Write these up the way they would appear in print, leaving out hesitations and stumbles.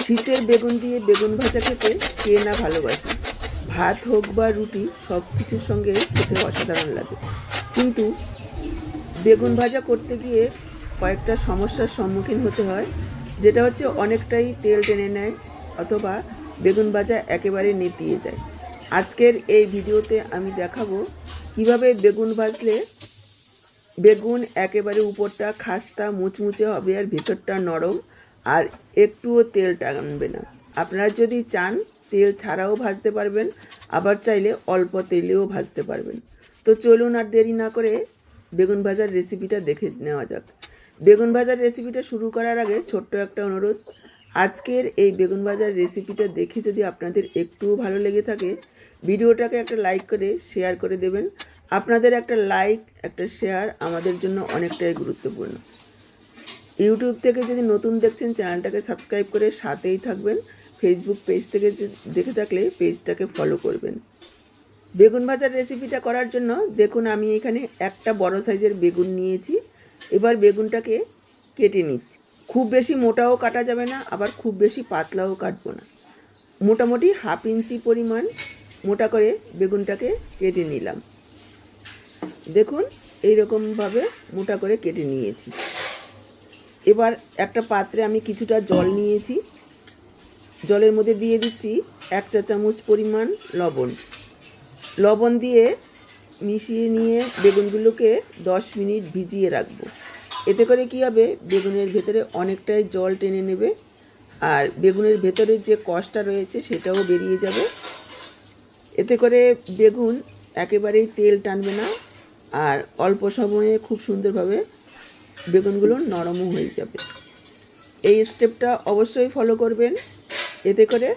শীতের বেগুন দিয়ে বেগুন ভাজা খেতে কে না ভালোবাসে। ভাত হোক বা রুটি সব কিছুর সঙ্গে খেতে অসাধারণ লাগে। কিন্তু বেগুন ভাজা করতে গিয়ে কয়েকটা সমস্যার সম্মুখীন হতে হয়, যেটা হচ্ছে অনেকটাই তেল টেনে নেয় অথবা বেগুন ভাজা একেবারে নেতিয়ে যায়। আজকের এই ভিডিওতে আমি দেখাবো কিভাবে বেগুন ভাজলে বেগুন একেবারে উপরটা খাস্তা মুচমুচে হবে আর ভেতরটা নরম আর একটুও তেল টানবে না। আপনারা যদি চান তেল ছাড়াও ভাজতে পারবেন, আবার চাইলে অল্প তেলেও ভাজতে পারবেন। তো চলুন আর দেরি না করে বেগুন ভাজার রেসিপিটা দেখে নেওয়া যাক। বেগুন ভাজার রেসিপিটা শুরু করার আগে ছোট্ট একটা অনুরোধ, আজকের এই বেগুন ভাজার রেসিপিটা দেখে যদি আপনাদের একটুও ভালো লেগে থাকে, ভিডিওটাকে একটা লাইক করে শেয়ার করে দেবেন। আপনাদের একটা লাইক একটা শেয়ার আমাদের জন্য অনেকটাই গুরুত্বপূর্ণ। ইউটিউব থেকে যদি নতুন দেখছেন চ্যানেলটাকে সাবস্ক্রাইব করে সাথেই থাকবেন। ফেসবুক পেজ থেকে দেখে থাকলে পেজটাকে ফলো করবেন। বেগুন ভাজার রেসিপিটা করার জন্য দেখুন আমি এখানে একটা বড় সাইজের বেগুন নিয়েছি। এবার বেগুনটাকে কেটে নিচ্ছি। খুব বেশি মোটাও কাটা যাবে না, আবার খুব বেশি পাতলাও কাটবো না। মোটামুটি হাফ ইঞ্চি পরিমাণ মোটা করে বেগুনটাকে কেটে নিলাম। দেখুন এইরকমভাবে মোটা করে কেটে নিয়েছি। এবার একটা পাত্রে আমি কিছুটা জল নিয়েছি। জলের মধ্যে দিয়ে দিচ্ছি 1 চা চামচ পরিমাণ লবণ দিয়ে মিশিয়ে নিয়ে বেগুনগুলোকে 10 মিনিট ভিজিয়ে রাখবো। এতে করে কী হবে, বেগুনের ভেতরে অনেকটাই জল টেনে নেবে আর বেগুনের ভেতরে যে কষটা রয়েছে সেটাও বেরিয়ে যাবে। এতে করে বেগুন একেবারেই তেল টানবে না আর অল্প সময়ে খুব সুন্দরভাবে বেগুনগুলো নরমও হয়ে যাবে। এই স্টেপটা অবশ্যই ফলো করবেন, এতে করে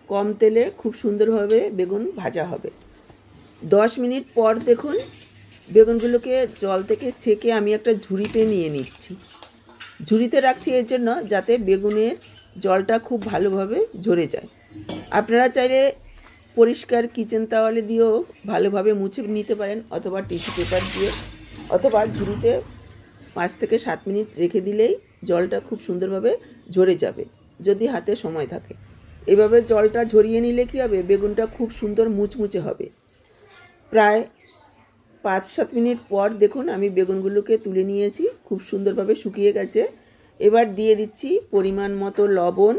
কম তেলে খুব সুন্দরভাবে বেগুন ভাজা হবে। 10 মিনিট পর দেখুন বেগুনগুলোকে জল থেকে ছেঁকে আমি একটা ঝুড়িতে নিয়ে নিচ্ছি। ঝুড়িতে রাখছি এর জন্য যাতে বেগুনের জলটা খুব ভালোভাবে ঝরে যায়। আপনারা চাইলে পরিষ্কার কিচেন তাওয়ালে দিয়েও ভালোভাবে মুছে নিতে পারেন, অথবা টিস্যু পেপার দিয়ে, অথবা ঝুড়িতে 5 থেকে 7 মিনিট রেখে দিলেই জলটা খুব সুন্দরভাবে ঝরে যাবে যদি হাতে সময় থাকে। এভাবে জলটা ঝরিয়ে নিলে কী হবে, বেগুনটা খুব সুন্দর মুচমুচে হবে। প্রায় 5-7 মিনিট পর দেখুন আমি বেগুনগুলোকে তুলে নিয়েছি, খুব সুন্দরভাবে শুকিয়ে গেছে। এবার দিয়ে দিচ্ছি পরিমাণ মতো লবণ,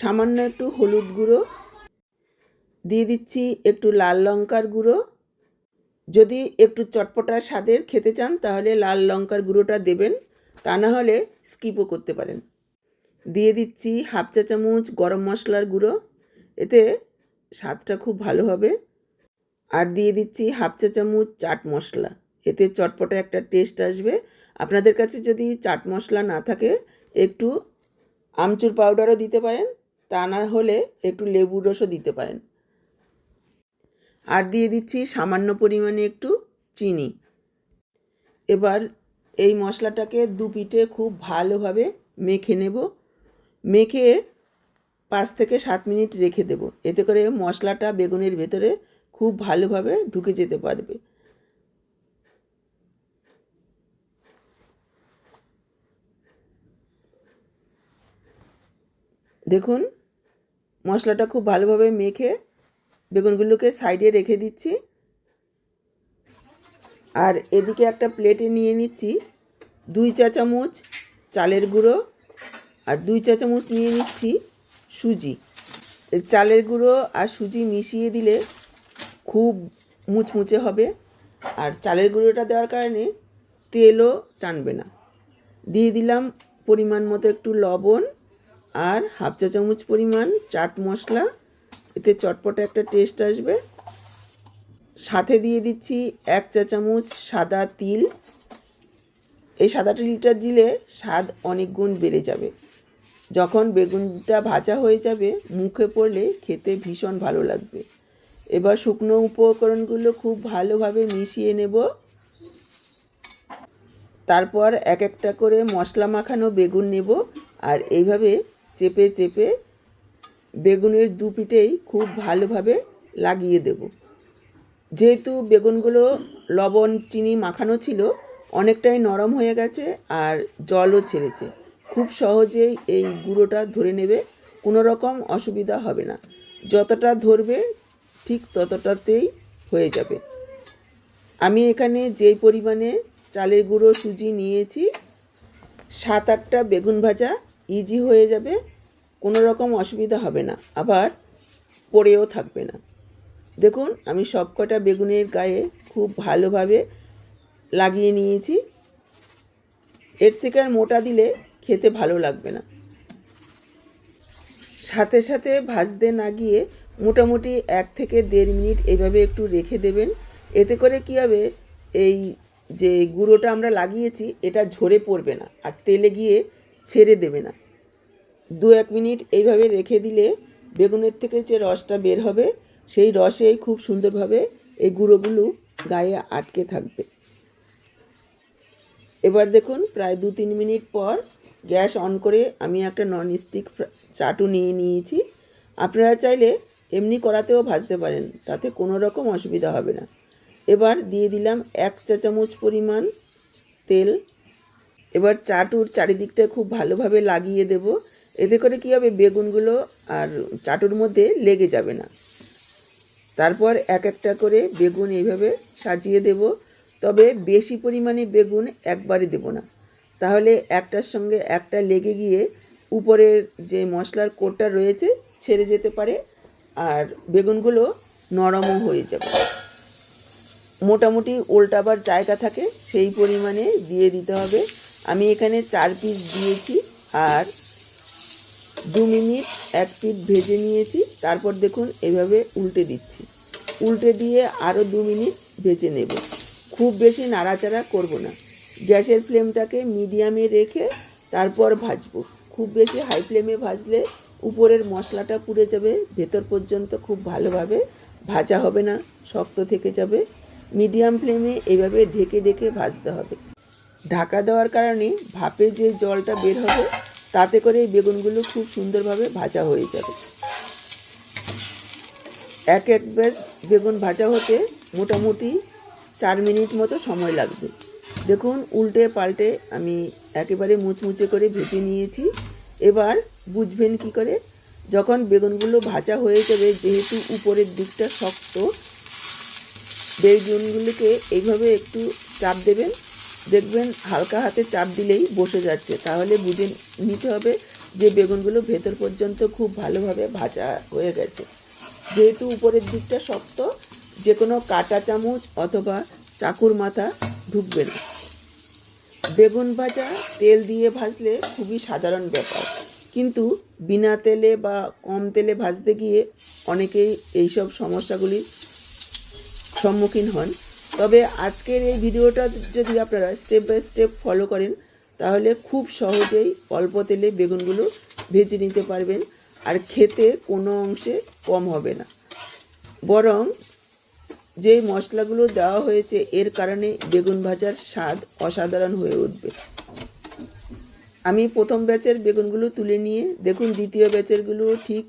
সামান্য একটু হলুদ গুঁড়ো, দিয়ে দিচ্ছি একটু লাল লঙ্কার গুঁড়ো। যদি একটু চটপটা স্বাদের খেতে চান তাহলে লাল লঙ্কার গুঁড়োটা দেবেন, তা না হলে স্কিপও করতে পারেন। দিয়ে দিচ্ছি 1/2 চা চামচ গরম মশলার গুঁড়ো, এতে স্বাদটা খুব ভালো হবে। আর দিয়ে দিচ্ছি 1/2 চা চামচ চাট মশলা, এতে চটপটা একটা টেস্ট আসবে। আপনাদের কাছে যদি চাট মশলা না থাকে একটু আমচুর পাউডারও দিতে পারেন, তা না হলে একটু লেবুর রসও দিতে পারেন। আর দিয়ে দিচ্ছি সামান্য পরিমাণে একটু চিনি। এবার এই মশলাটাকে দু পিঠে খুব ভালোভাবে মেখে নেব। মেখে 5 থেকে 7 মিনিট রেখে দেব, এতে করে মশলাটা বেগুনের ভেতরে খুব ভালোভাবে ঢুকে যেতে পারবে। দেখুন মশলাটা খুব ভালোভাবে মেখে বেগুনগুলোকে সাইডে রেখে দিচ্ছি। আর এদিকে একটা প্লেটে নিয়ে নিচ্ছি 2 চা চামচ চালের গুঁড়ো আর 2 চা চামচ নিয়ে নিচ্ছি সুজি। চালের গুঁড়ো আর সুজি মিশিয়ে দিলে খুব মুচমুচে হবে, আর চালের গুঁড়োটা দেওয়ার কারণে তেলও টানবে না। দিয়ে দিলাম পরিমাণ মতো একটু লবণ আর 1/2 চা চামচ পরিমাণ চাট মশলা, এতে চটপটা একটা টেস্ট আসবে। সাথে দিয়ে দিচ্ছি 1 চা চামচ সাদা তিল। এই সাদা তিলটা দিলে স্বাদ অনেক গুণ বেড়ে যাবে। যখন বেগুনটা ভাজা হয়ে যাবে মুখে পড়লে খেতে ভীষণ ভালো লাগবে। এবার শুকনো উপকরণগুলো খুব ভালোভাবে মিশিয়ে নেব। তারপর এক একটা করে মশলা মাখানো বেগুন নেব আর এইভাবে চেপে চেপে বেগুনের দু পিঠেই খুব ভালোভাবে লাগিয়ে দেব। যেহেতু বেগুনগুলো লবণ চিনি মাখানো ছিল, অনেকটাই নরম হয়ে গেছে আর জলও ছেড়েছে। খুব সহজেই এই গুঁড়োটা ধরে নেবে, কোনো রকম অসুবিধা হবে না। যতটা ধরবে ঠিক ততটাতেই হয়ে যাবে। আমি এখানে যেই পরিমাণে চালের গুঁড়ো সুজি নিয়েছি 7-8টা বেগুন ভাজা ইজি হয়ে যাবে, কোনো রকম অসুবিধা হবে না, আবার পড়েও থাকবে না। দেখুন আমি সবকটা বেগুনের গায়ে খুব ভালোভাবে লাগিয়ে নিয়েছি। এর থেকে আর মোটা দিলে খেতে ভালো লাগবে না। সাথে সাথে ভাজতে না গিয়ে মোটামুটি 1 থেকে 1.5 মিনিট এইভাবে একটু রেখে দেবেন। এতে করে কী হবে, এই যে গুঁড়োটা আমরা লাগিয়েছি এটা ঝরে পড়বে না আর তেলে গিয়ে ছেড়ে দেবে না। 2-1 মিনিট এইভাবে রেখে দিলে বেগুনের থেকে যে রসটা বের হবে সেই রসেই খুব সুন্দরভাবে এই গুঁড়োগুলো গায়ে আটকে থাকবে। এবার দেখুন প্রায় 2-3 মিনিট পর গ্যাস অন করে আমি একটা ননস্টিক চাটু নিয়ে নিয়েছি। আপনারা চাইলে এমনি কড়াতেও ভাজতে পারেন, তাতে কোনো রকম অসুবিধা হবে না। এবার দিয়ে দিলাম 1 চা চামচ পরিমাণ তেল। এবার চাটুর চারিদিকটা খুব ভালোভাবে লাগিয়ে দেব। এতে করে কী হবে, বেগুনগুলো আর চাটুর মধ্যে লেগে যাবে না। তারপর এক একটা করে বেগুন এইভাবে সাজিয়ে দেব, তবে বেশি পরিমাণে বেগুন একবারে দেব না, তাহলে একটার সঙ্গে একটা লেগে গিয়ে উপরের যে মশলার কোটটা রয়েছে ছেড়ে যেতে পারে আর বেগুনগুলো নরমও হয়ে যাবে। মোটামুটি উল্টাবার জায়গা থাকে সেই পরিমাণে দিয়ে দিতে হবে। আমি এখানে 4 পিস দিয়েছি আর 2 মিনিট 1 পিঠ ভেজে নিয়েছি। তারপর দেখুন এভাবে উল্টে দিচ্ছি, উল্টে দিয়ে আরও 2 মিনিট ভেজে নেব। খুব বেশি নাড়াচাড়া করব না, গ্যাসের ফ্লেমটাকে মিডিয়ামে রেখে তারপর ভাজবো। খুব বেশি হাই ফ্লেমে ভাজলে উপরের মশলাটা পুড়ে যাবে, ভেতর পর্যন্ত খুব ভালোভাবে ভাজা হবে না, শক্ত থেকে যাবে। মিডিয়াম ফ্লেমে এইভাবে ঢেকে ঢেকে ভাজতে হবে। ঢাকা দেওয়ার কারণে ভাপে যে জলটা বের হবে তাতে করে এই বেগুনগুলো খুব সুন্দরভাবে ভাজা হয়ে যাবে। এক ব্যাচ বেগুন ভাজা হতে মোটামুটি 4 মিনিট মতো সময় লাগবে। দেখুন উল্টে পাল্টে আমি একেবারে মুচমুচে করে ভেজে নিয়েছি। এবার বুঝবেন কি করে, যখন বেগুনগুলো ভাজা হয়ে যাবে, যেহেতু উপরের দিকটা শক্ত, বেগুনগুলোকে এইভাবে একটু চাপ দেবেন, দেখবেন হালকা হাতে চাপ দিলেই বসে যাচ্ছে, তাহলে বুঝে নিতে হবে যে বেগুনগুলো ভেতর পর্যন্ত খুব ভালোভাবে ভাজা হয়ে গেছে। যেহেতু উপরের দিকটা শক্ত, যে কোনো কাঁটা চামচ অথবা চাকুর মাথা ঢুকবে না। বেগুন ভাজা তেল দিয়ে ভাজলে খুবই সাধারণ ব্যাপার, কিন্তু বিনা তেলে বা কম তেলে ভাজতে গিয়ে অনেকেই এইসব সমস্যাগুলির সম্মুখীন হন। তবে আজকের এই ভিডিওটা যদি আপনারা স্টেপ বাই স্টেপ ফলো করেন তাহলে খুব সহজেই অল্প তেলে বেগুনগুলো ভেজে নিতে পারবেন, আর খেতে কোনো অংশে কম হবে না, বরং যে মশলাগুলো দেওয়া হয়েছে এর কারণে বেগুন ভাজার স্বাদ অসাধারণ হয়ে উঠবে। আমি প্রথম ব্যাচের বেগুনগুলো তুলে নিয়ে দেখুন দ্বিতীয় ব্যাচেরগুলোও ঠিক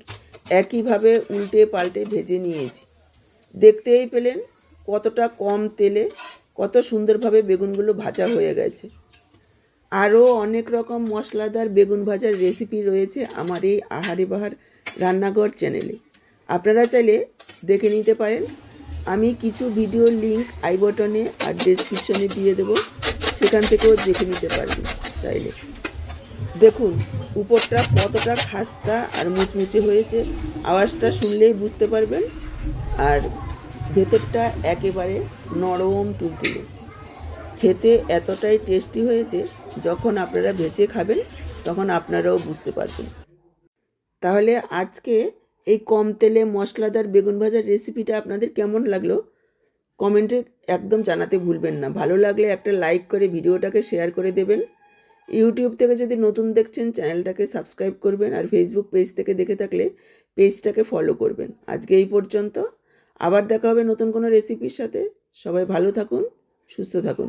একইভাবে উল্টে পাল্টে ভেজে নিয়েছি। দেখতেই পেলেন কতটা কম তেলে কত সুন্দরভাবে বেগুনগুলো ভাজা হয়ে গেছে। আরও অনেক রকম মশলাদার বেগুন ভাজার রেসিপি রয়েছে আমার এই আহারে বাহার রান্নাঘর চ্যানেলে, আপনারা চাইলে দেখে নিতে পারেন। আমি কিছু ভিডিওর লিঙ্ক আই বটনে আর ডেসক্রিপশনে দিয়ে দেবো, সেখান থেকেও দেখে নিতে পারবেন চাইলে। দেখুন উপরটা কতটা খাস্তা আর মুচমুচে হয়েছে, আওয়াজটা শুনলেই বুঝতে পারবেন, আর ভেতরটা একেবারে নরম তুলতুলে। খেতে এতটাই টেস্টি হয়েছে, যখন আপনারা ভেজে খাবেন তখন আপনারাও বুঝতে পারবেন। তাহলে আজকে এই কম তেলে মশলাদার বেগুন ভাজার রেসিপিটা আপনাদের কেমন লাগলো কমেন্টে একদম জানাতে ভুলবেন না। ভালো লাগলে একটা লাইক করে ভিডিওটাকে শেয়ার করে দেবেন। ইউটিউব থেকে যদি নতুন দেখছেন চ্যানেলটাকে সাবস্ক্রাইব করবেন, আর ফেসবুক পেজ থেকে দেখে থাকলে পেজটাকে ফলো করবেন। আজকে এই পর্যন্ত, আবার দেখা হবে নতুন কোনো রেসিপির সাথে। সবাই ভালো থাকুন, সুস্থ থাকুন।